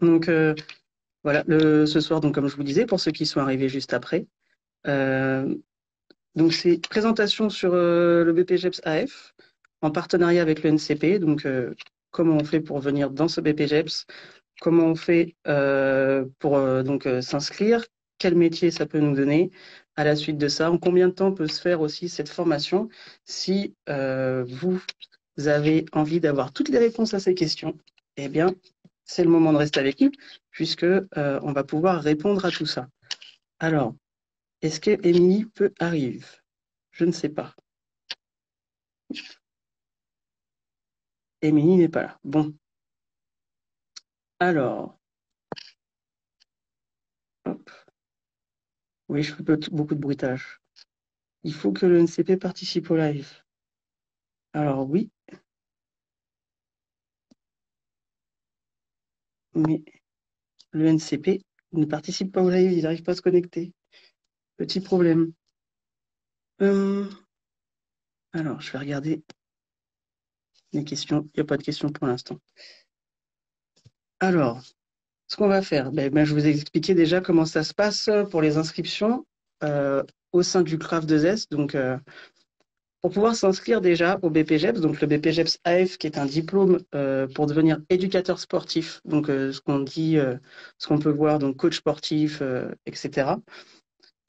Donc voilà, ce soir, donc comme je vous disais, pour ceux qui sont arrivés juste après, euh, donc c'est présentation sur le BPGEPS AF en partenariat avec le NCP. Donc comment on fait pour venir dans ce BPGEPS, comment on fait pour s'inscrire, quel métier ça peut nous donner. À la suite de ça, en combien de temps peut se faire aussi cette formation si vous avez envie d'avoir toutes les réponses à ces questions, eh bien, c'est le moment de rester avec nous, puisque on va pouvoir répondre à tout ça. Alors, est-ce que Émilie peut arriver? Je ne sais pas. Émilie n'est pas là. Bon, alors, hop. Oui, je fais beaucoup de bruitage. Il faut que le NCP participe au live. Alors oui, mais le NCP ne participe pas au live, il n'arrive pas à se connecter. Petit problème. Euh, alors, je vais regarder les questions. Il n'y a pas de questions pour l'instant. Alors, ce qu'on va faire, je vous ai expliqué déjà comment ça se passe pour les inscriptions euh, au sein du CRAF 2S. Donc, pour pouvoir s'inscrire déjà au BPGEPS, donc le BPGEPS AF, qui est un diplôme pour devenir éducateur sportif. Donc, ce qu'on peut voir, donc coach sportif, etc.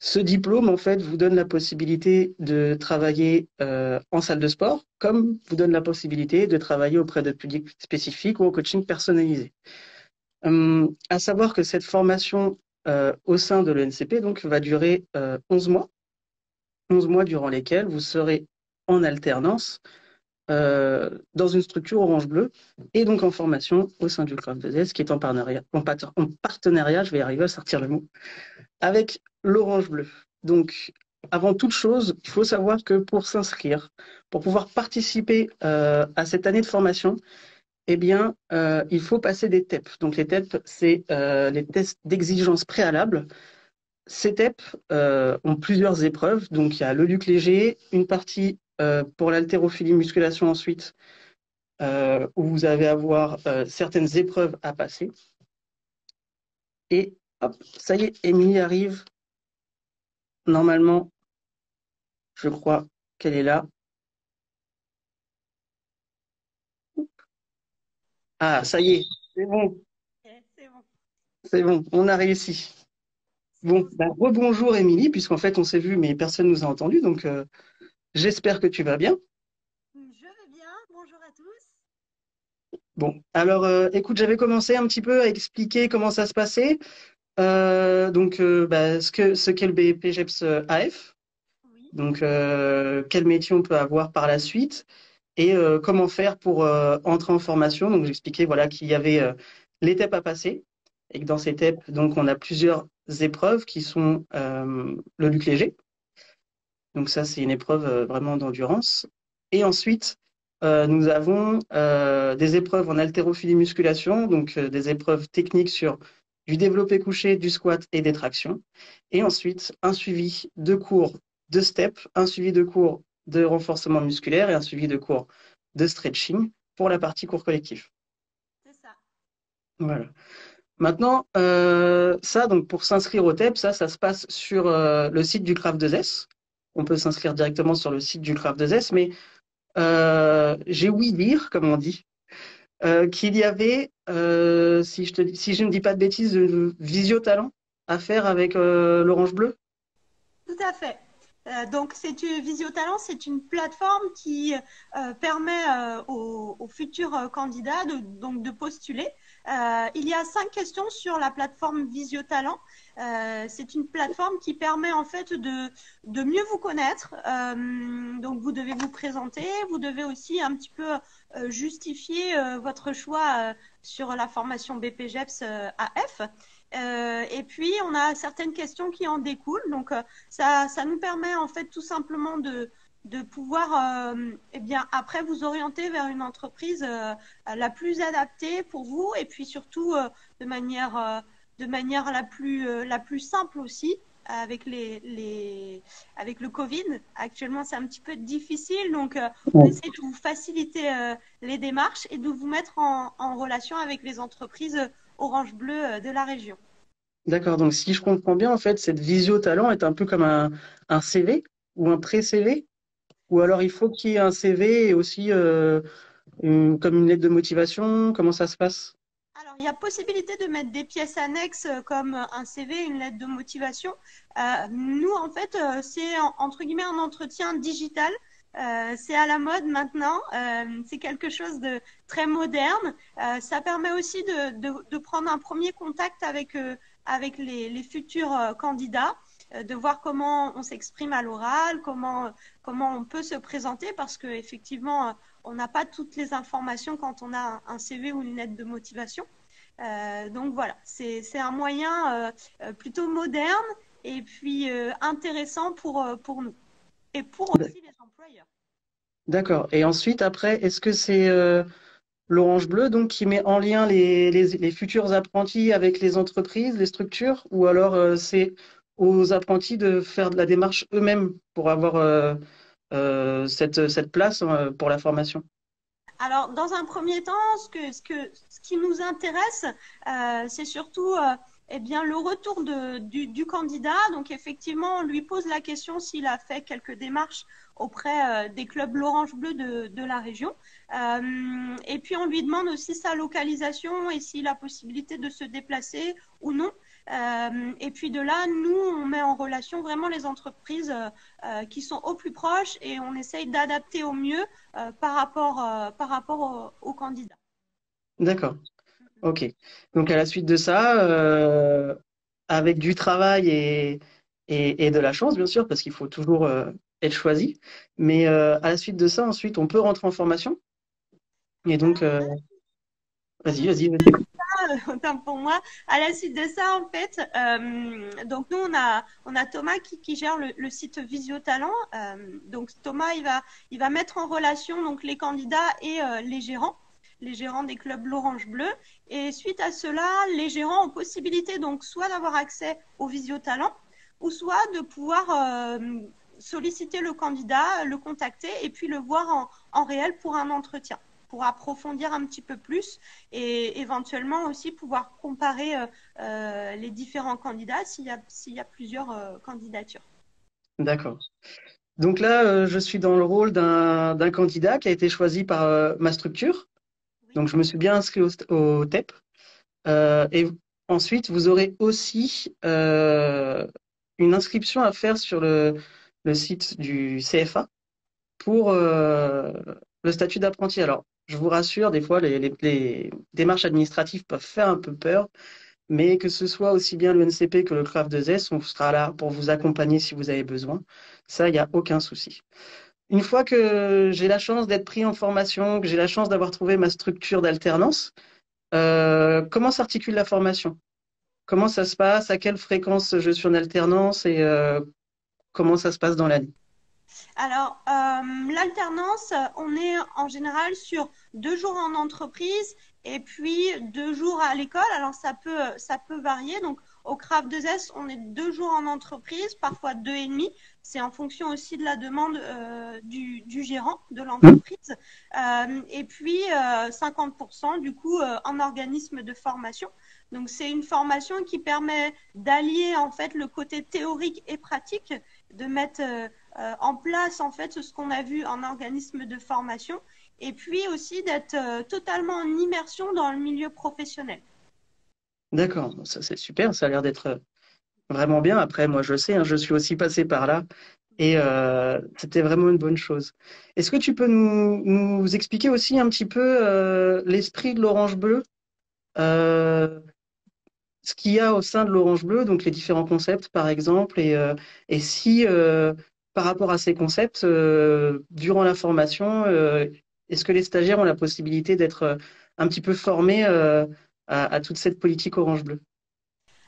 Ce diplôme, en fait, vous donne la possibilité de travailler en salle de sport, comme vous donne la possibilité de travailler auprès de publics spécifiques ou au coaching personnalisé. À savoir que cette formation au sein de l'ENCP donc, va durer 11 mois, 11 mois durant lesquels vous serez en alternance dans une structure Orange Bleu et donc en formation au sein du Club 2S qui est en partenariat, je vais y arriver à sortir le mot, avec l'Orange Bleu. Donc, avant toute chose, il faut savoir que pour s'inscrire, pour pouvoir participer à cette année de formation, eh bien, il faut passer des TEP. Donc, les TEP, c'est les tests d'exigence préalable. Ces TEP ont plusieurs épreuves. Donc, il y a le luc léger, une partie pour l'haltérophilie musculation ensuite, où vous allez avoir certaines épreuves à passer. Et hop, ça y est, Émilie arrive. Normalement, je crois qu'elle est là. Ah, ça y est, Ok, c'est bon, c'est bon, on a réussi. c'est Bon, bon. rebonjour Émilie, puisqu'en fait on s'est vu, mais personne nous a entendu, donc j'espère que tu vas bien. Je vais bien, bonjour à tous. Bon, alors écoute, j'avais commencé un petit peu à expliquer comment ça se passait, ce qu'est le BPGEPS AF, Oui, donc quel métier on peut avoir par la suite et comment faire pour entrer en formation. Donc j'expliquais voilà qu'il y avait l'étape à passer et que dans cette étape, donc on a plusieurs épreuves qui sont le luc léger. Donc ça, c'est une épreuve vraiment d'endurance. Et ensuite, nous avons des épreuves en haltérophilie musculation, donc des épreuves techniques sur du développé couché, du squat et des tractions. Et ensuite, un suivi de cours de step, un suivi de cours de renforcement musculaire et un suivi de cours de stretching pour la partie cours collectif. c'est ça. Voilà. Maintenant, ça, donc pour s'inscrire au TEP, ça se passe sur le site du CRAF 2S. On peut s'inscrire directement sur le site du CRAF 2S, mais j'ai ouï dire, comme on dit, qu'il y avait, si je ne dis pas de bêtises, une visio-talent à faire avec l'Orange Bleu. Tout à fait. Donc, Visiotalent, c'est une plateforme qui permet aux futurs candidats de postuler. Il y a 5 questions sur la plateforme Visiotalent. C'est une plateforme qui permet en fait de mieux vous connaître. Donc, vous devez vous présenter, vous devez aussi un petit peu justifier votre choix sur la formation BPGEPS AF. Et puis, on a certaines questions qui en découlent. Donc, ça nous permet en fait tout simplement de pouvoir eh bien, après vous orienter vers une entreprise la plus adaptée pour vous et puis surtout de manière la plus simple aussi. Avec le Covid, actuellement c'est un petit peu difficile, donc on essaie de vous faciliter les démarches et de vous mettre en relation avec les entreprises orange-bleu de la région. D'accord. Donc, si je comprends bien, en fait, cette visio talent est un peu comme un CV ou un pré-CV, ou alors il faut qu'il y ait un CV et aussi comme une lettre de motivation. Comment ça se passe? Alors, il y a possibilité de mettre des pièces annexes comme un CV, une lettre de motivation. Nous, en fait, c'est entre guillemets un entretien digital. C'est à la mode maintenant. C'est quelque chose de très moderne. Ça permet aussi de prendre un premier contact avec les futurs candidats, de voir comment on s'exprime à l'oral, comment on peut se présenter, parce que effectivement, on n'a pas toutes les informations quand on a un CV ou une lettre de motivation. Donc voilà, c'est un moyen plutôt moderne et puis intéressant pour nous et pour D- aussi les employeurs. D'accord. Et ensuite, après, est-ce que c'est l'Orange Bleu donc qui met en lien les futurs apprentis avec les entreprises, les structures, ou alors c'est aux apprentis de faire de la démarche eux-mêmes pour avoir cette place pour la formation? Alors, dans un premier temps, ce qui nous intéresse, c'est surtout eh bien, le retour du candidat. Donc, effectivement, on lui pose la question s'il a fait quelques démarches auprès des clubs l'Orange Bleu de la région. Et puis, on lui demande aussi sa localisation et s'il a possibilité de se déplacer ou non. Et puis de là, nous, on met en relation vraiment les entreprises qui sont au plus proches et on essaye d'adapter au mieux par rapport au candidat. D'accord. Ok. Donc à la suite de ça, avec du travail et de la chance, bien sûr, parce qu'il faut toujours être choisi. Mais à la suite de ça, ensuite, on peut rentrer en formation. Et donc, Alors, vas-y, pardon, vas-y, vas-y. autant pour moi. À la suite de ça, en fait, donc nous, on a Thomas qui gère le site Visio Talent. Donc Thomas, il va mettre en relation donc les candidats et les gérants des clubs l'Orange Bleu. Et suite à cela, les gérants ont possibilité donc soit d'avoir accès au Visio Talent ou soit de pouvoir solliciter le candidat, le contacter et puis le voir en réel pour un entretien, pour approfondir un petit peu plus et éventuellement aussi pouvoir comparer les différents candidats s'il y a plusieurs candidatures. D'accord. Donc là, je suis dans le rôle d'un candidat qui a été choisi par ma structure. Oui. Donc, je me suis bien inscrit au TEP. Et ensuite, vous aurez aussi une inscription à faire sur le site du CFA pour le statut d'apprenti. Alors, je vous rassure, des fois, les démarches administratives peuvent faire un peu peur, mais que ce soit aussi bien le NCP que le CRAF 2S, on sera là pour vous accompagner si vous avez besoin. Ça, il n'y a aucun souci. Une fois que j'ai la chance d'être pris en formation, que j'ai la chance d'avoir trouvé ma structure d'alternance, comment s'articule la formation? Comment ça se passe? À quelle fréquence je suis en alternance et comment ça se passe dans l'année? Alors, l'alternance, on est en général sur 2 jours en entreprise et puis 2 jours à l'école. Alors, ça peut varier. Donc, au CRAF 2S, on est 2 jours en entreprise, parfois deux et demi. C'est en fonction aussi de la demande du gérant de Hmm. l'entreprise. Et puis, 50% du coup en organisme de formation. Donc, c'est une formation qui permet d'allier en fait le côté théorique et pratique, de mettre en place en fait ce qu'on a vu en organisme de formation et puis aussi d'être totalement en immersion dans le milieu professionnel. D'accord, bon, ça c'est super, ça a l'air d'être vraiment bien. Après, moi je sais, hein, je suis aussi passé par là et c'était vraiment une bonne chose. Est-ce que tu peux nous expliquer aussi un petit peu l'esprit de l'Orange Bleu, euh, ce qu'il y a au sein de l'Orange Bleu, donc les différents concepts par exemple, et si par rapport à ces concepts, durant la formation, est-ce que les stagiaires ont la possibilité d'être un petit peu formés à toute cette politique Orange Bleu?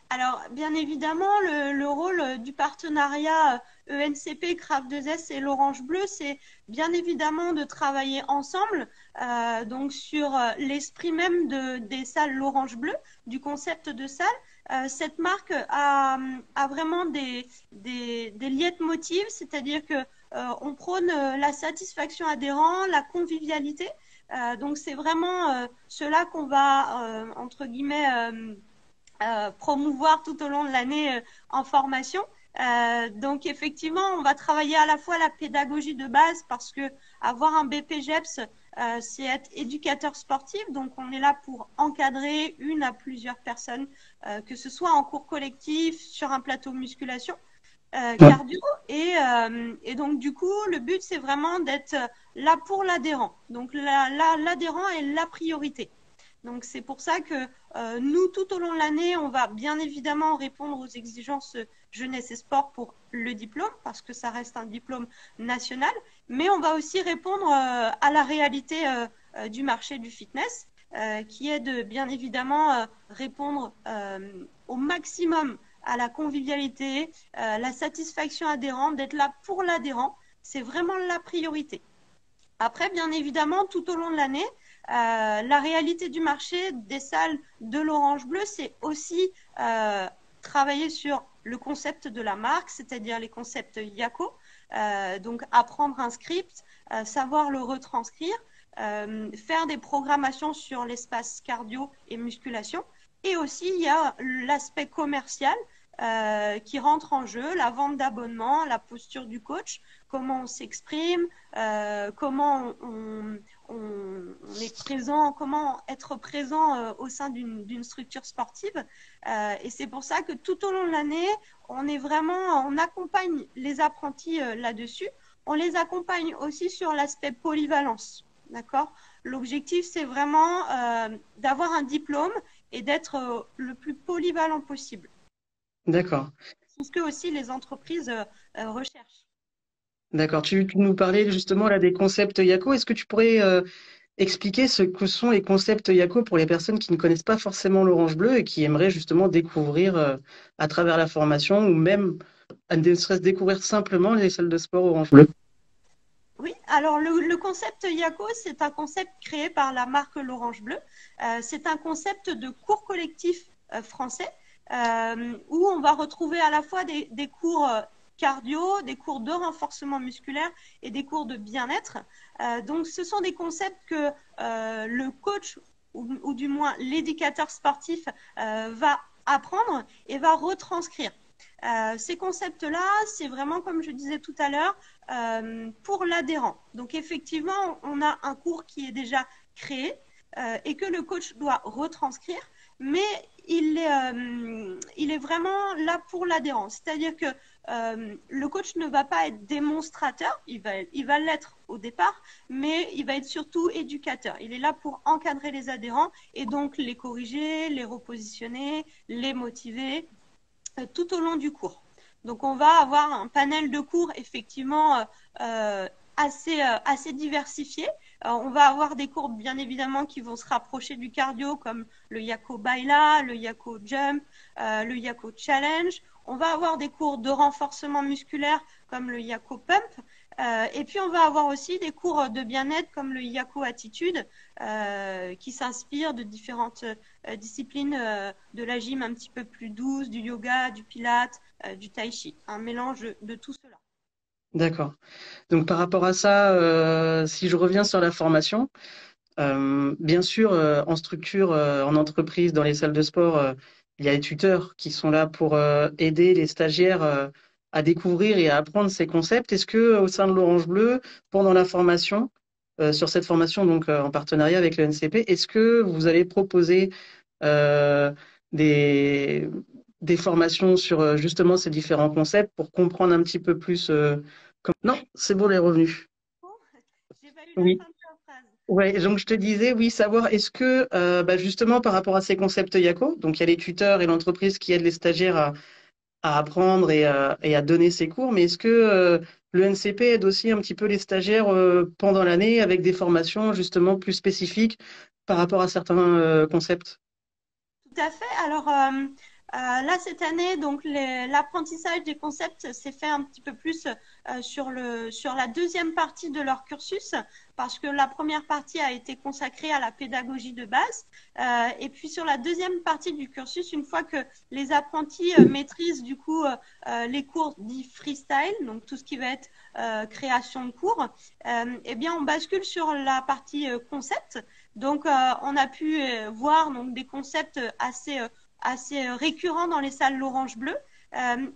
Alors, bien évidemment, le rôle du partenariat ENCP, CRAF 2S et l'Orange Bleu, c'est bien évidemment de travailler ensemble donc sur l'esprit même des salles l'Orange Bleu, du concept de salle. Cette marque a vraiment des leitmotivs, c'est-à-dire que on prône la satisfaction adhérent, la convivialité. Donc c'est vraiment cela qu'on va, entre guillemets, promouvoir tout au long de l'année en formation. Donc effectivement, on va travailler à la fois la pédagogie de base parce que avoir un BPGEPS, c'est être éducateur sportif. Donc on est là pour encadrer une à plusieurs personnes, que ce soit en cours collectif, sur un plateau musculation, Ouais. cardio. Et donc du coup, le but c'est vraiment d'être là pour l'adhérent. Donc l'adhérent est la priorité. Donc c'est pour ça que nous, tout au long de l'année, on va bien évidemment répondre aux exigences jeunesse et sport pour le diplôme, parce que ça reste un diplôme national, mais on va aussi répondre à la réalité du marché du fitness, qui est de bien évidemment répondre au maximum à la convivialité, la satisfaction adhérente, d'être là pour l'adhérent. C'est vraiment la priorité. Après, bien évidemment, tout au long de l'année, la réalité du marché des salles de l'Orange Bleu, c'est aussi travailler sur le concept de la marque, c'est-à-dire les concepts Yako. Donc, apprendre un script, savoir le retranscrire, faire des programmations sur l'espace cardio et musculation. Et aussi, il y a l'aspect commercial qui rentre en jeu, la vente d'abonnements, la posture du coach, comment on s'exprime, comment on est présent, comment être présent au sein d'une structure sportive. Et c'est pour ça que tout au long de l'année, on accompagne les apprentis là-dessus. On les accompagne aussi sur l'aspect polyvalence. D'accord? L'objectif, c'est vraiment d'avoir un diplôme et d'être le plus polyvalent possible. D'accord. C'est ce que aussi les entreprises recherchent. D'accord. Tu nous parlais justement là des concepts Yako. Est-ce que tu pourrais expliquer ce que sont les concepts Yako pour les personnes qui ne connaissent pas forcément l'Orange Bleu et qui aimeraient justement découvrir à travers la formation ou même ne serait-ce découvrir simplement les salles de sport Orange Bleu? Oui, alors le concept Yako, c'est un concept créé par la marque l'Orange Bleu. C'est un concept de cours collectif français où on va retrouver à la fois des cours cardio, des cours de renforcement musculaire et des cours de bien-être. Donc, ce sont des concepts que le coach ou du moins l'éducateur sportif va apprendre et va retranscrire. Ces concepts-là, c'est vraiment, comme je disais tout à l'heure, pour l'adhérent. Donc effectivement, on a un cours qui est déjà créé et que le coach doit retranscrire, mais il est vraiment là pour l'adhérent. C'est-à-dire que le coach ne va pas être démonstrateur, il va l'être au départ, mais il va être surtout éducateur. Il est là pour encadrer les adhérents et donc les corriger, les repositionner, les motiver tout au long du cours. Donc on va avoir un panel de cours effectivement assez diversifié. On va avoir des cours bien évidemment qui vont se rapprocher du cardio comme le Yako Baila, le Yako Jump, le Yako Challenge. On va avoir des cours de renforcement musculaire comme le Yako Pump. Et puis on va avoir aussi des cours de bien-être comme le Yako Attitude qui s'inspire de différentes disciplines de la gym un petit peu plus douce, du yoga, du pilate, du tai chi. Un mélange de tout cela. D'accord. Donc par rapport à ça, si je reviens sur la formation, bien sûr, en structure, en entreprise, dans les salles de sport, il y a les tuteurs qui sont là pour aider les stagiaires à découvrir et à apprendre ces concepts. Est-ce que au sein de l'Orange Bleu, pendant la formation, sur cette formation donc en partenariat avec le NCP, est-ce que vous allez proposer euh, des des formations sur justement ces différents concepts pour comprendre un petit peu plus Non, c'est bon les revenus. Oh, j'ai pas eu la Oui. fin de ta phrase. Ouais, donc je te disais, oui, savoir est-ce que justement par rapport à ces concepts Yako, donc il y a les tuteurs et l'entreprise qui aident les stagiaires à apprendre et à donner ces cours, mais est-ce que le NCP aide aussi un petit peu les stagiaires pendant l'année avec des formations justement plus spécifiques par rapport à certains concepts? Tout à fait. Alors là, cette année, donc l'apprentissage des concepts s'est fait un petit peu plus sur la deuxième partie de leur cursus, parce que la première partie a été consacrée à la pédagogie de base. Et puis sur la deuxième partie du cursus, une fois que les apprentis maîtrisent du coup les cours dits freestyle, donc tout ce qui va être création de cours, eh bien on bascule sur la partie concept. Donc on a pu voir donc des concepts assez récurrents dans les salles l'Orange Bleu.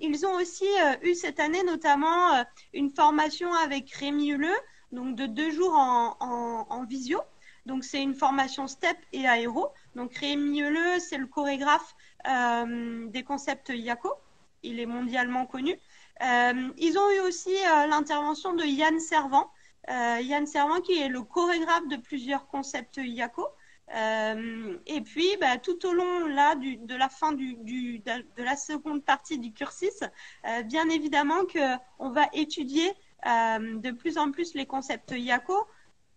Ils ont aussi eu cette année notamment une formation avec Rémi Huleux, donc de 2 jours en visio. Donc c'est une formation STEP et aéro. Donc Rémi Huleux, c'est le chorégraphe des concepts Yako. Il est mondialement connu. Ils ont eu aussi l'intervention de Yann Servant. Yann Servant qui est le chorégraphe de plusieurs concepts Yako. Et puis, tout au long là de la fin de la seconde partie du cursus, bien évidemment que on va étudier de plus en plus les concepts Yako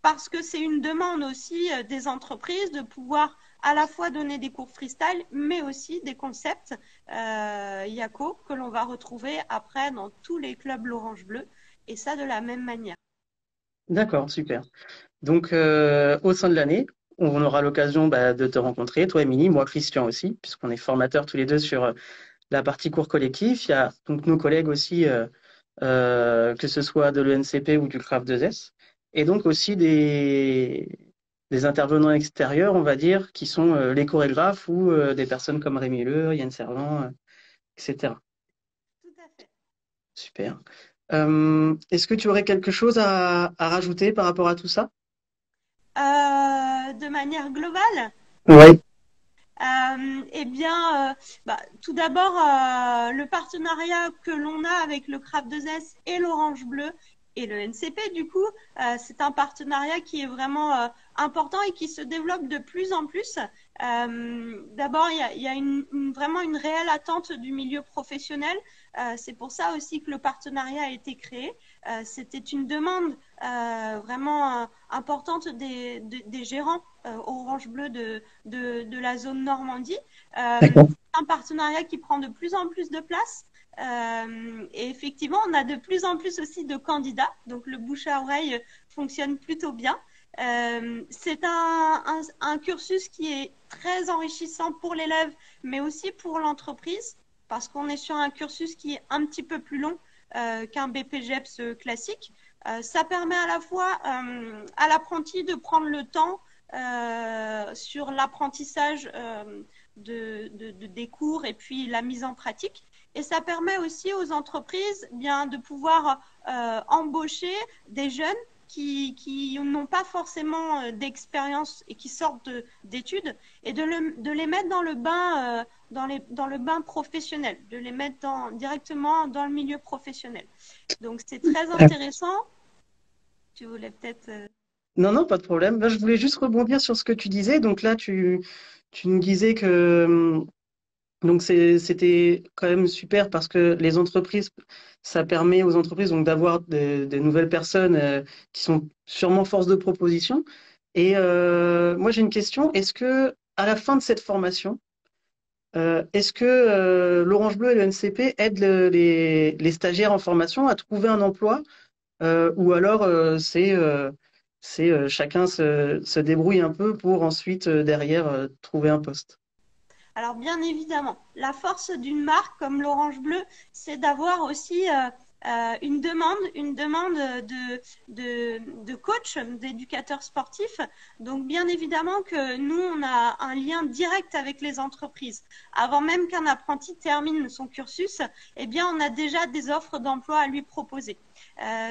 parce que c'est une demande aussi des entreprises de pouvoir à la fois donner des cours freestyle, mais aussi des concepts Yako que l'on va retrouver après dans tous les clubs l'Orange Bleu, et ça de la même manière. D'accord, super. Donc, au sein de l'année, on aura l'occasion de te rencontrer, toi, Émilie, moi, Christian aussi, puisqu'on est formateurs tous les deux sur la partie cours collectif. Il y a donc nos collègues aussi, que ce soit de l'ENCP ou du CRAF 2S, et donc aussi des intervenants extérieurs, on va dire, qui sont les chorégraphes ou des personnes comme Rémi Le, Yann Servan, etc. Tout à fait. Super. Est-ce que tu aurais quelque chose à rajouter par rapport à tout ça? De manière globale, Oui. eh bien, tout d'abord, le partenariat que l'on a avec le CRAF 2S et l'Orange Bleu et le NCP, du coup, c'est un partenariat qui est vraiment important et qui se développe de plus en plus. D'abord, il y a vraiment une réelle attente du milieu professionnel. C'est pour ça aussi que le partenariat a été créé. C'était une demande vraiment importante des gérants Orange Bleu de la zone Normandie. D'accord. C'est un partenariat qui prend de plus en plus de place. Et effectivement, on a de plus en plus aussi de candidats, donc le bouche à oreille fonctionne plutôt bien. C'est un cursus qui est très enrichissant pour l'élève, mais aussi pour l'entreprise, parce qu'on est sur un cursus qui est un petit peu plus long qu'un BPGEPS classique. Ça permet à la fois à l'apprenti de prendre le temps sur l'apprentissage des cours et puis la mise en pratique. Et ça permet aussi aux entreprises bien de pouvoir embaucher des jeunes qui n'ont pas forcément d'expérience et qui sortent d'études et de les mettre dans le bain, dans le bain professionnel, de les mettre directement dans le milieu professionnel. Donc c'est très intéressant. Tu voulais peut-être. Non, non, pas de problème. Bah, je voulais juste rebondir sur ce que tu disais. Donc là, tu nous disais que donc c'était quand même super parce que les entreprises, ça permet aux entreprises donc d'avoir des nouvelles personnes qui sont sûrement force de proposition. Et moi, j'ai une question. Est-ce que à la fin de cette formation, est-ce que l'Orange Bleu et le NCP aident les stagiaires en formation à trouver un emploi ou alors c'est chacun se débrouille un peu pour ensuite derrière trouver un poste. Alors bien évidemment, la force d'une marque comme l'Orange Bleu, c'est d'avoir aussi une demande de coach, d'éducateur sportif. Donc bien évidemment que nous, on a un lien direct avec les entreprises. Avant même qu'un apprenti termine son cursus, eh bien on a déjà des offres d'emploi à lui proposer.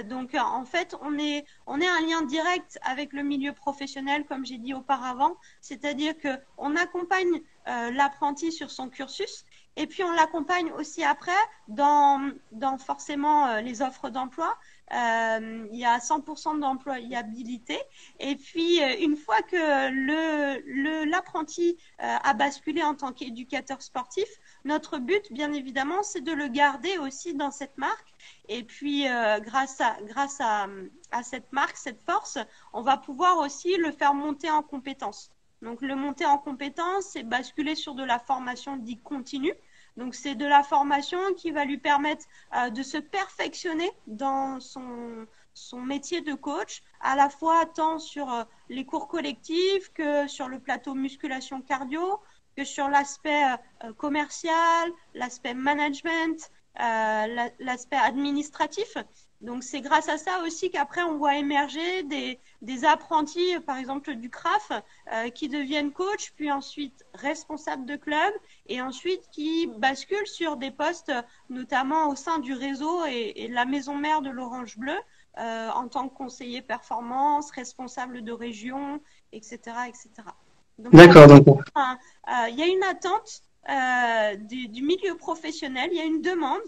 Donc en fait, on est un lien direct avec le milieu professionnel, comme j'ai dit auparavant, c'est-à-dire que on accompagne l'apprenti sur son cursus et puis on l'accompagne aussi après dans forcément les offres d'emploi. Il y a 100% d'employabilité. Et puis, une fois que l'apprenti a basculé en tant qu'éducateur sportif, notre but, bien évidemment, c'est de le garder aussi dans cette marque. Et puis, à cette marque, cette force, on va pouvoir aussi le faire monter en compétences. Donc, le monter en compétences, c'est basculer sur de la formation dite continue. Donc, c'est de la formation qui va lui permettre de se perfectionner dans son métier de coach, à la fois tant sur les cours collectifs que sur le plateau musculation cardio, que sur l'aspect commercial, l'aspect management, l'aspect administratif. Donc c'est grâce à ça aussi qu'après on voit émerger des apprentis, par exemple du CRAF, qui deviennent coach, puis ensuite responsables de club, et ensuite qui basculent sur des postes, notamment au sein du réseau et de la maison mère de l'Orange Bleu, en tant que conseiller performance, responsable de région, etc., etc. Donc D'accord, donc il y a une attente du milieu professionnel, il y a une demande,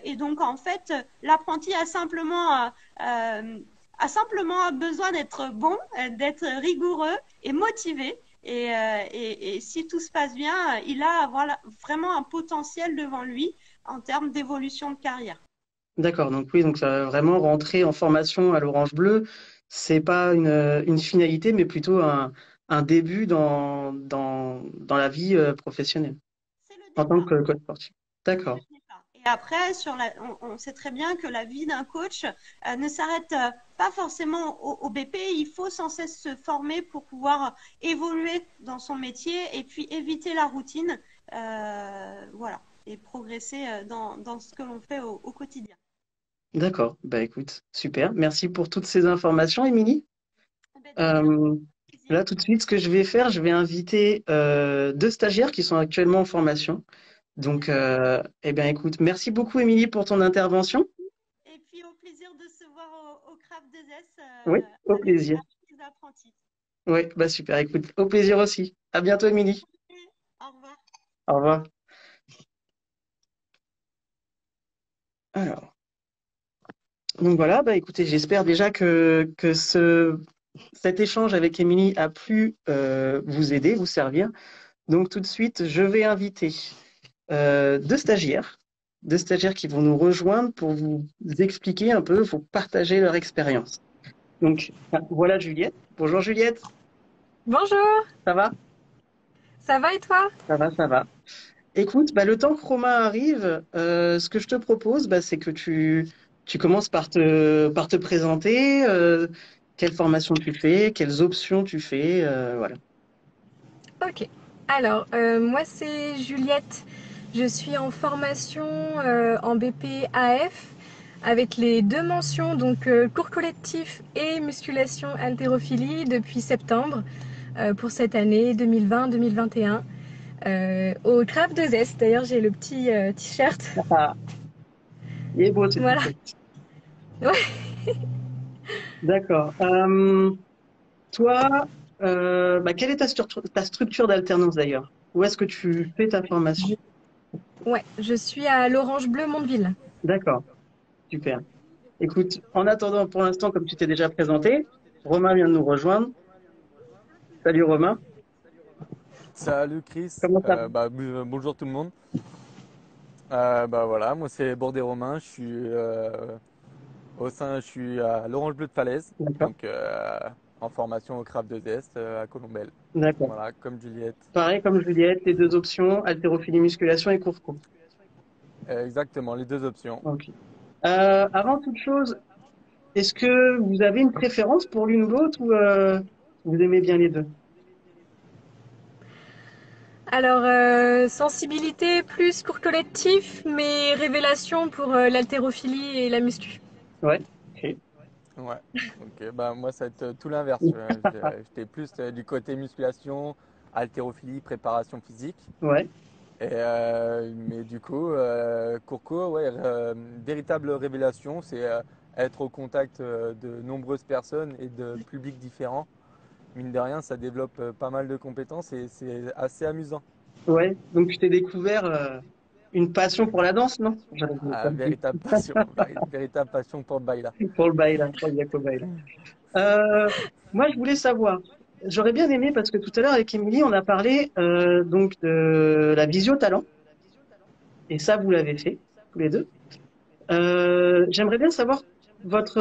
et donc en fait, l'apprenti a simplement besoin d'être bon, d'être rigoureux et motivé. Et si tout se passe bien, il a voilà, vraiment un potentiel devant lui en termes d'évolution de carrière. d'accord, donc oui, donc ça va vraiment rentrer en formation à l'Orange Bleu, c'est pas une finalité, mais plutôt un début dans la vie professionnelle C'est le en tant départ. que coach sportif. C'est D'accord, le départ. Et après, on sait très bien que la vie d'un coach ne s'arrête pas forcément au BP. Il faut sans cesse se former pour pouvoir évoluer dans son métier et puis éviter la routine, voilà, et progresser dans ce que l'on fait au quotidien. d'accord, bah écoute, super, merci pour toutes ces informations, Émilie. Eh ben, de rien, Euh, plaisir. Là, tout de suite, ce que je vais faire, je vais inviter deux stagiaires qui sont actuellement en formation. Donc, D'accord. eh bien, écoute, merci beaucoup, Émilie, pour ton intervention. Et puis au plaisir de se voir au CRAF 2S Oui, au plaisir. avec les apprentis. Oui, bah super, écoute, au plaisir aussi. À bientôt, Émilie. Au revoir. Au revoir. Alors, donc voilà, bah écoutez, j'espère déjà que cet échange avec Émilie a pu vous aider, vous servir. Donc tout de suite, je vais inviter deux stagiaires, qui vont nous rejoindre pour vous expliquer un peu, vous partager leur expérience. Donc voilà Juliette. Bonjour Juliette, Bonjour, ça va? ça va et toi? Ça va, ça va. Écoute, bah, le temps que Romain arrive, ce que je te propose, bah, c'est que tu commences par te présenter, quelle formation tu fais, quelles options tu fais, voilà. Ok. Alors, moi c'est Juliette. Je suis en formation en BP AF avec les deux mentions, donc cours collectif et musculation haltérophilie depuis septembre pour cette année 2020-2021 au CRAF 2S. D'ailleurs, j'ai le petit t-shirt. Ah, il est beau ce Voilà. t-shirt. Ouais. D'accord. Toi, bah, quelle est ta structure d'alternance d'ailleurs? Où est-ce que tu fais ta formation? Ouais, je suis à l'Orange Bleu Mondeville. D'accord, super. Écoute, en attendant, pour l'instant, comme tu t'es déjà présenté, Romain vient de nous rejoindre. Salut Romain, Salut Chris. comment ça va? Bonjour tout le monde. Voilà, moi c'est Bordé Romain, je suis à l'Orange Bleu de Falaise, D'accord, donc en formation au CRAF 2S à Colombelle. d'accord. Voilà, comme Juliette. Pareil comme Juliette, les deux options, haltérophilie, musculation et cours co. Exactement, les deux options. Ok. Avant toute chose, est-ce que vous avez une préférence pour l'une ou l'autre ou vous aimez bien les deux? Alors, sensibilité plus cours collectif, mais révélation pour l'haltérophilie et la muscu. Ouais. Ok. Ouais. Donc moi ça va être tout l'inverse. J'étais plus du côté musculation, haltérophilie, préparation physique. Ouais. Mais du coup, Courco, ouais, véritable révélation, c'est être au contact de nombreuses personnes et de publics différents. Mine de rien, ça développe pas mal de compétences et c'est assez amusant. Ouais. Donc tu t'es découvert une passion pour la danse, non? J'avais Ah, compris. véritable passion pour le bail. Pour le bail, pour le Yako bail. Euh, Moi, je voulais savoir. J'aurais bien aimé parce que tout à l'heure avec Émilie, on a parlé donc de la visio talent et ça, vous l'avez fait tous les deux. J'aimerais bien savoir votre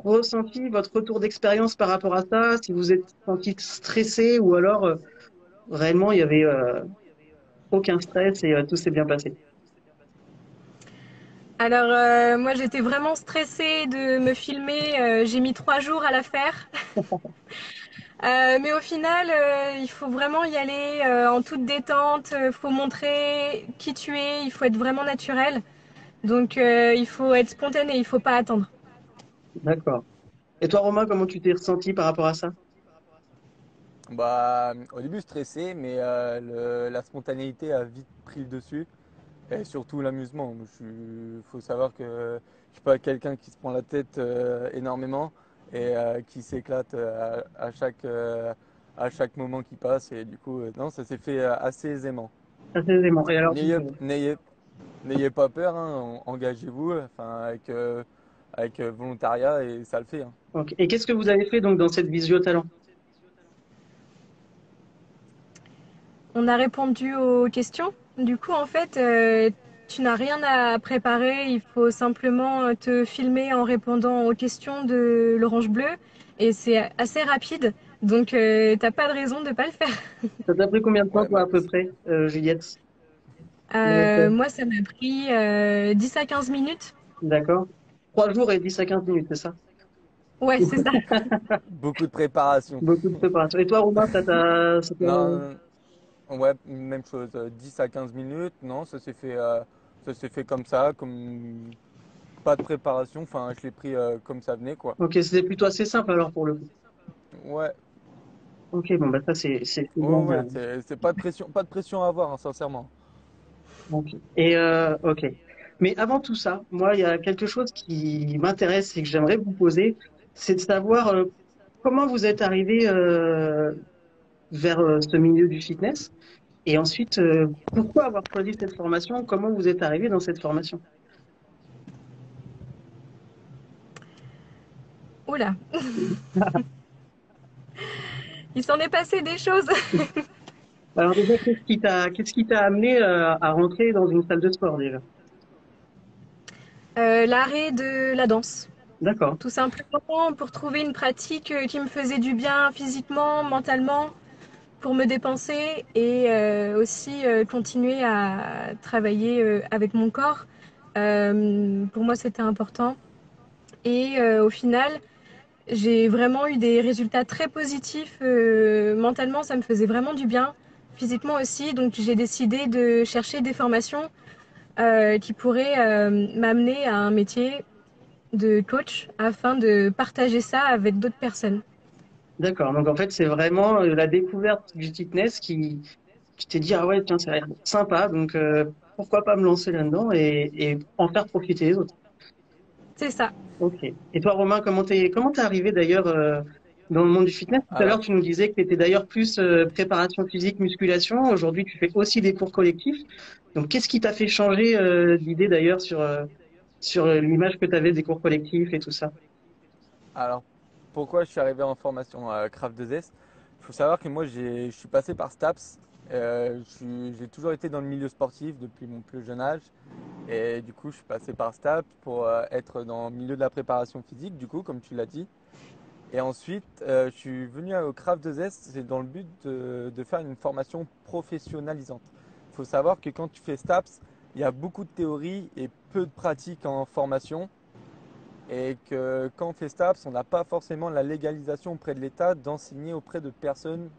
ressenti, votre retour d'expérience par rapport à ça, si vous êtes senti stressé ou alors réellement il y avait aucun stress et tout s'est bien passé. Alors, moi, j'étais vraiment stressée de me filmer. J'ai mis 3 jours à la faire. Mais au final, il faut vraiment y aller en toute détente. Il faut montrer qui tu es. Il faut être vraiment naturel. Donc, il faut être spontané. Il faut pas attendre. D'accord. Et toi, Romain, comment tu t'es ressenti par rapport à ça? Bah, au début stressé, mais la spontanéité a vite pris le dessus. Et surtout l'amusement. Faut savoir que je suis pas quelqu'un qui se prend la tête énormément et qui s'éclate à chaque moment qui passe. Et du coup, non, ça s'est fait assez aisément. Assez aisément. Et alors, N'ayez, n'ayez, n'ayez pas peur, hein, engagez-vous, enfin, avec volontariat et ça le fait, hein. ok. Et qu'est-ce que vous avez fait donc dans cette visio talent? On a répondu aux questions. Du coup, en fait, tu n'as rien à préparer. Il faut simplement te filmer en répondant aux questions de l'Orange Bleu. Et c'est assez rapide. Donc, t'as pas de raison de pas le faire. Ça t'a pris combien de temps, Ouais, toi, bah, à peu près, Juliette? Pour faire- Moi, ça m'a pris 10 à 15 minutes. D'accord. 3 jours et 10 à 15 minutes, c'est ça? Ouais, c'est ça. beaucoup de préparation. Beaucoup de préparation. Et toi, Romain, Non, ouais, même chose, 10 à 15 minutes, non, ça s'est fait comme ça, comme pas de préparation, enfin, je l'ai pris comme ça venait, quoi. ok, c'était plutôt assez simple alors pour le coup. Ouais, Ok, bon, bah ça, c'est bien. ouais, c'est pas de pression à avoir, hein, sincèrement. Ok. Et ok. Mais avant tout ça, moi, il y a quelque chose qui m'intéresse et que j'aimerais vous poser, c'est de savoir comment vous êtes arrivé vers ce milieu du fitness et ensuite pourquoi avoir choisi cette formation, comment vous êtes arrivé dans cette formation. Oula, il s'en est passé des choses. Alors déjà, qu'est-ce qui t'a amené à rentrer dans une salle de sport déjà? L'arrêt de la danse. D'accord. Tout simplement pour trouver une pratique qui me faisait du bien physiquement, mentalement, pour me dépenser et aussi continuer à travailler avec mon corps. Pour moi, c'était important. Et au final, j'ai vraiment eu des résultats très positifs. Mentalement, ça me faisait vraiment du bien. Physiquement aussi, donc j'ai décidé de chercher des formations qui pourraient m'amener à un métier de coach afin de partager ça avec d'autres personnes. D'accord. Donc en fait, c'est vraiment la découverte du fitness qui t'est dit, ah ouais, tiens, ça a l'air sympa, donc pourquoi pas me lancer là-dedans et en faire profiter les autres. C'est ça. Ok. Et toi, Romain, comment t'es arrivé d'ailleurs dans le monde du fitness? Tout à l'heure, Alors, tu nous disais que tu étais d'ailleurs plus préparation physique, musculation. Aujourd'hui, tu fais aussi des cours collectifs. Donc, qu'est-ce qui t'a fait changer d'idée d'ailleurs sur l'image que tu avais des cours collectifs et tout ça? alors, pourquoi je suis arrivé en formation à Craft 2S? Il faut savoir que moi, je suis passé par STAPS. J'ai toujours été dans le milieu sportif depuis mon plus jeune âge. Et du coup, je suis passé par STAPS pour être dans le milieu de la préparation physique, du coup, comme tu l'as dit. Et ensuite, je suis venu au Craft 2S, c'est dans le but de faire une formation professionnalisante. Il faut savoir que quand tu fais STAPS, il y a beaucoup de théorie et peu de pratique en formation. Et que quand on fait STAPS, on n'a pas forcément la légalisation auprès de l'État d'enseigner auprès de personnes,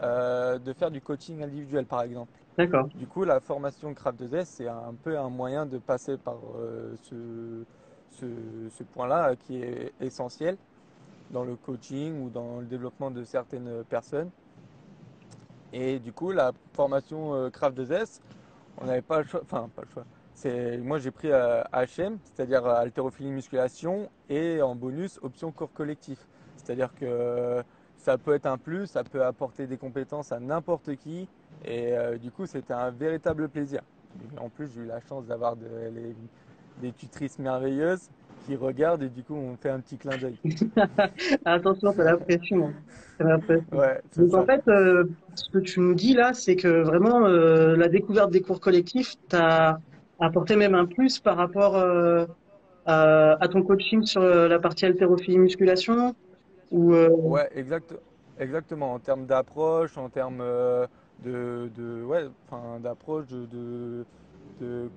de faire du coaching individuel par exemple. D'accord. Du coup, la formation Craft 2S, c'est un peu un moyen de passer par ce point-là qui est essentiel dans le coaching ou dans le développement de certaines personnes. Et du coup, la formation Craft 2S, on n'avait pas le choix, enfin pas le choix. Moi j'ai pris HM, c'est-à-dire haltérophilie musculation, et en bonus option cours collectif. C'est-à-dire que ça peut être un plus, ça peut apporter des compétences à n'importe qui, et du coup c'était un véritable plaisir. Et en plus j'ai eu la chance d'avoir des tutrices merveilleuses qui regardent et du coup on fait un petit clin d'œil. Attention, t'as la pression, hein. T'as la pression. Ouais, c'est Donc en ça. fait, ce que tu nous dis là, c'est que vraiment la découverte des cours collectifs t'a apporté même un plus par rapport à ton coaching sur la partie haltérophilie musculation ou Ouais, exactement. En termes d'approche, en termes ouais, enfin, d'approche, de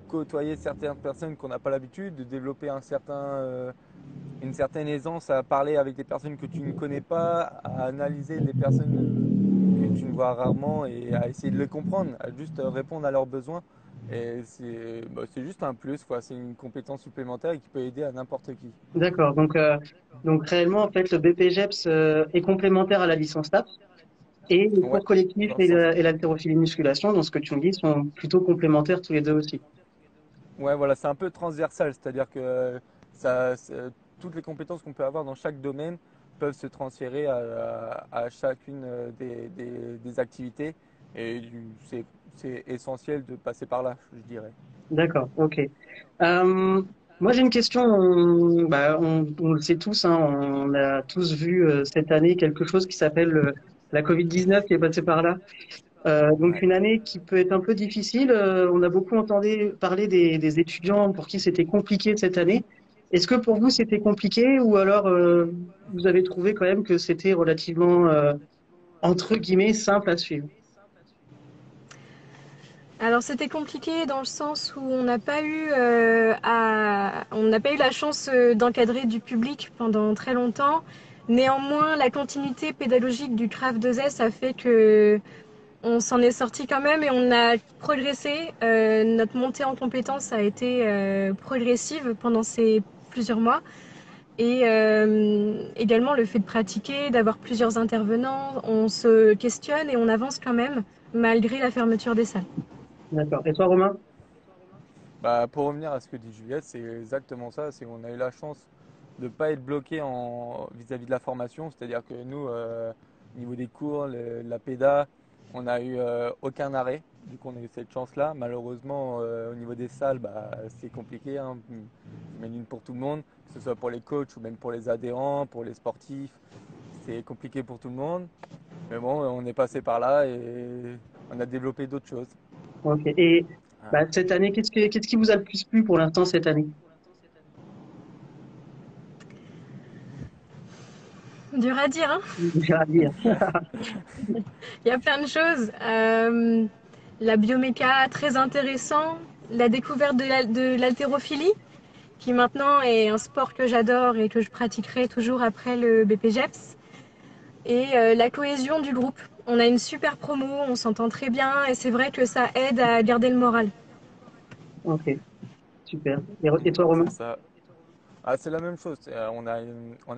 côtoyer certaines personnes qu'on n'a pas l'habitude, de développer une certaine aisance à parler avec des personnes que tu ne connais pas, à analyser des personnes que tu ne vois rarement et à essayer de les comprendre, à juste répondre à leurs besoins. Et c'est juste un plus, quoi. C'est une compétence supplémentaire qui peut aider à n'importe qui. D'accord. Donc réellement, en fait, le BPGEPS est complémentaire à la licence TAPS et le Ouais, cours collectif dans ce sens-là. et l'haltérophilie musculation, dans ce que tu me dis, sont plutôt complémentaires tous les deux aussi. Ouais, voilà, c'est un peu transversal, c'est-à-dire que ça, c'est- toutes les compétences qu'on peut avoir dans chaque domaine peuvent se transférer à chacune des activités et c'est essentiel de passer par là, je dirais. D'accord, ok. Moi, j'ai une question. On le sait tous, hein, on a tous vu cette année quelque chose qui s'appelle la Covid-19 qui est passée par là. Donc Ouais. une année qui peut être un peu difficile. On a beaucoup entendu parler des étudiants pour qui c'était compliqué cette année. Est-ce que pour vous c'était compliqué ou alors vous avez trouvé quand même que c'était relativement entre guillemets simple à suivre? Alors c'était compliqué dans le sens où on n'a pas eu la chance d'encadrer du public pendant très longtemps. Néanmoins, la continuité pédagogique du CRAF 2S a fait que on s'en est sorti quand même et on a progressé. Notre montée en compétences a été progressive pendant ces plusieurs mois. Et également le fait de pratiquer, d'avoir plusieurs intervenants, on se questionne et on avance quand même malgré la fermeture des salles. D'accord. Et toi, Romain? Bah, pour revenir à ce que dit Juliette, c'est exactement ça. C'est qu'on a eu la chance de ne pas être bloqué vis-à-vis de la formation. C'est-à-dire que nous, au niveau des cours, la péda, on n'a eu aucun arrêt. Du coup, on a eu cette chance-là. Malheureusement, au niveau des salles, bah, c'est compliqué, hein. J'imagine pour tout le monde, que ce soit pour les coachs ou même pour les adhérents, pour les sportifs. C'est compliqué pour tout le monde. Mais bon, on est passé par là et on a développé d'autres choses. Ok. Et Voilà. cette année, qu'est-ce qui vous a le plus plu pour l'instant cette année? Dur à dire, hein. J'ai à dire. Il y a plein de choses. La bioméca, très intéressant. La découverte de l'haltérophilie, qui maintenant est un sport que j'adore et que je pratiquerai toujours après le BPGEPS. Et la cohésion du groupe. On a une super promo, on s'entend très bien et c'est vrai que ça aide à garder le moral. Ok, super. Et toi, Romain? C'est ça. Ah, c'est la même chose. On a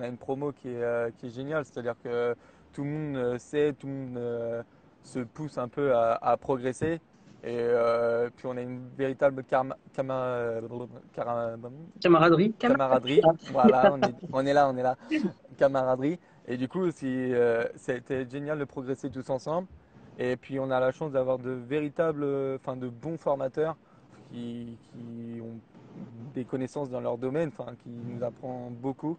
une promo qui est géniale. C'est-à-dire que tout le monde sait, tout le monde se pousse un peu à progresser. Et puis on a une véritable Camaraderie? camaraderie. Ah, Voilà, on est là. Camaraderie. Et du coup, ça a été génial de progresser tous ensemble. Et puis on a la chance d'avoir de véritables, enfin de bons formateurs qui ont des connaissances dans leur domaine, enfin qui nous apprennent beaucoup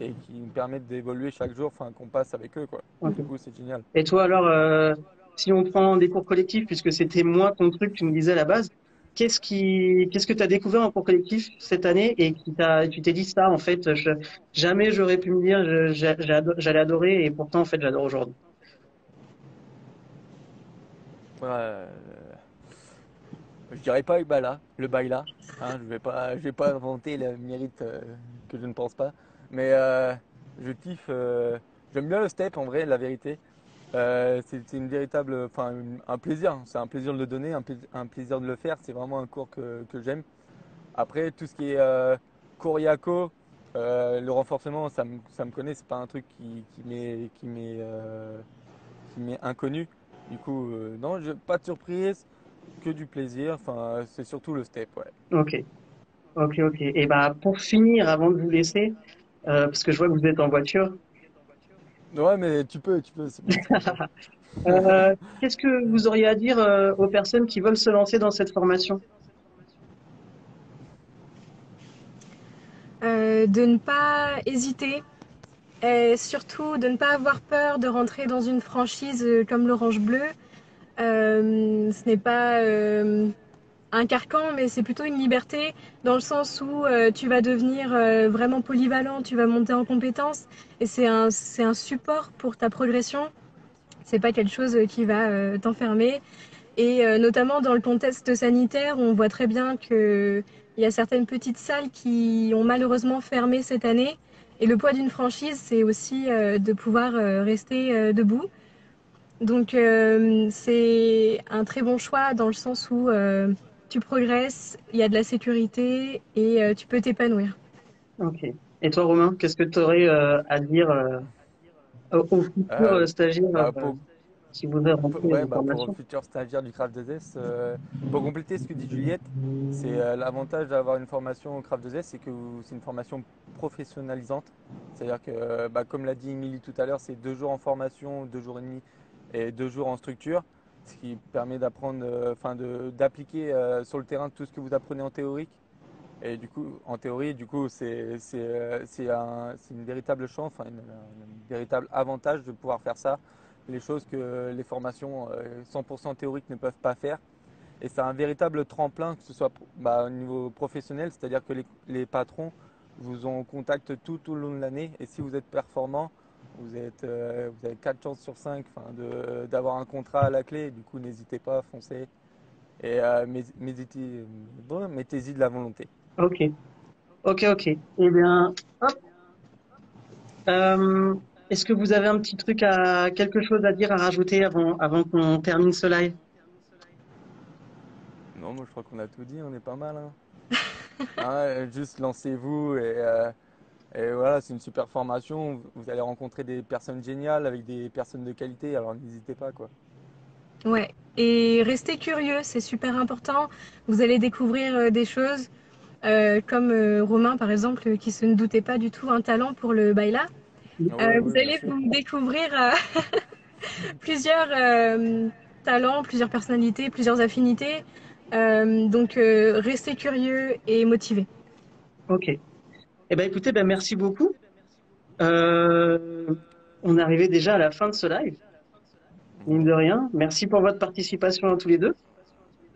et qui nous permettent d'évoluer chaque jour, enfin qu'on passe avec eux quoi. ok. Du coup, c'est génial. Et toi, alors, si on prend des cours collectifs, puisque c'était moi ton truc, tu me disais à la base, qu'est-ce que tu as découvert en cours collectif cette année et tu t'es dit ça, en fait, jamais j'aurais pu me dire, j'allais adorer et pourtant, en fait, j'adore aujourd'hui. Euh, je dirais pas le baila, hein, je vais pas inventer le mérite que je ne pense pas, mais je kiffe, j'aime bien le step en vrai, la vérité. C'est une véritable, enfin un plaisir. C'est un plaisir de le donner, un plaisir de le faire. C'est vraiment un cours que j'aime. Après, tout ce qui est cours Yako, le renforcement, ça me connaît. C'est pas un truc qui m'est inconnu. Du coup, non, pas de surprise, que du plaisir. Enfin, c'est surtout le step, ouais. Ok, ok. Et bah, pour finir, avant de vous laisser, parce que je vois que vous êtes en voiture, Ouais, mais tu peux, c'est bon, c'est pas grave. qu'est-ce que vous auriez à dire aux personnes qui veulent se lancer dans cette formation? De ne pas hésiter et surtout de ne pas avoir peur de rentrer dans une franchise comme l'Orange Bleu. Ce n'est pas un carcan, mais c'est plutôt une liberté dans le sens où tu vas devenir vraiment polyvalent, tu vas monter en compétences et c'est un support pour ta progression. C'est pas quelque chose qui va t'enfermer. Et notamment dans le contexte sanitaire, on voit très bien qu'il y a certaines petites salles qui ont malheureusement fermé cette année. Et le poids d'une franchise, c'est aussi de pouvoir rester debout. Donc c'est un très bon choix dans le sens où tu progresses, il y a de la sécurité et tu peux t'épanouir. Ok. Et toi, Romain, qu'est-ce que tu aurais à dire aux futurs Euh, stagiaires bah, pour, qui voudraient rentrer ouais, en bah, pour le formation? futur stagiaire du Craft 2S, pour compléter ce que dit Juliette, c'est l'avantage d'avoir une formation au Craft 2S, c'est que c'est une formation professionnalisante. C'est-à-dire que, bah, comme l'a dit Émilie tout à l'heure, c'est 2 jours en formation, 2 jours et demi et 2 jours en structure, ce qui permet d'apprendre, d'appliquer sur le terrain tout ce que vous apprenez en théorique. Et du coup, en théorie, du coup, c'est une véritable chance, enfin, un véritable avantage de pouvoir faire ça, les choses que les formations 100% théoriques ne peuvent pas faire. Et c'est un véritable tremplin, que ce soit bah, au niveau professionnel, c'est-à-dire que les patrons vous ont en contact tout au long de l'année. Et si vous êtes performant, vous avez 4 chances sur 5 d'avoir un contrat à la clé. Du coup, n'hésitez pas, foncez. Et bon, mettez-y de la volonté. Ok, ok, ok. Eh bien, hop. Euh, est-ce que vous avez un petit truc quelque chose à dire, à rajouter avant qu'on termine ce live? Non, moi je crois qu'on a tout dit, on est pas mal, hein. Juste lancez-vous et voilà, c'est une super formation. Vous allez rencontrer des personnes géniales avec des personnes de qualité, alors n'hésitez pas quoi. Ouais, et restez curieux, c'est super important. Vous allez découvrir des choses comme Romain par exemple qui se ne doutait pas du tout un talent pour le baila. Ouais, Vous ouais, bien allez sûr. vous découvrir plusieurs talents, plusieurs personnalités, plusieurs affinités. Donc restez curieux et motivés. Ok. Eh ben, écoutez, ben, merci beaucoup. Euh, on est arrivé déjà à la fin de ce live, mine Ouais. de rien. Merci pour votre participation à tous les deux.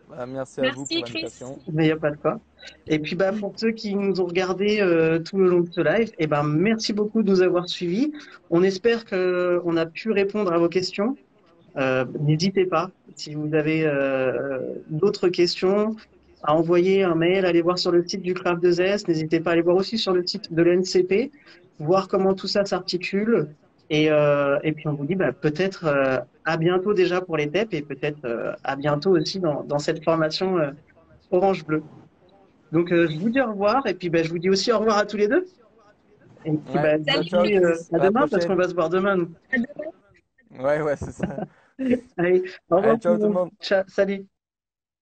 Bah, merci à vous pour Merci Chris. l'invitation. Mais il n'y a pas de quoi. Et puis, bah, pour ceux qui nous ont regardés tout le long de ce live, eh ben, merci beaucoup de nous avoir suivis. On espère que on a pu répondre à vos questions. N'hésitez pas, si vous avez d'autres questions, à envoyer un mail, allez voir sur le site du Craft 2S. N'hésitez pas à aller voir aussi sur le site de l'NCP, voir comment tout ça s'articule. Et puis on vous dit bah, peut-être à bientôt déjà pour les TEP et peut-être à bientôt aussi dans cette formation Orange Bleu. Donc je vous dis au revoir et puis bah, je vous dis aussi au revoir à tous les deux. Et puis Ouais, bah, je vous ciao Salut ciao dis Chris. Chris, à à la demain parce qu'on prochaine. va se voir demain, nous. À demain. Ouais, ouais, c'est ça. Allez, au revoir Allez, tout ciao le tout le monde. monde. Salut.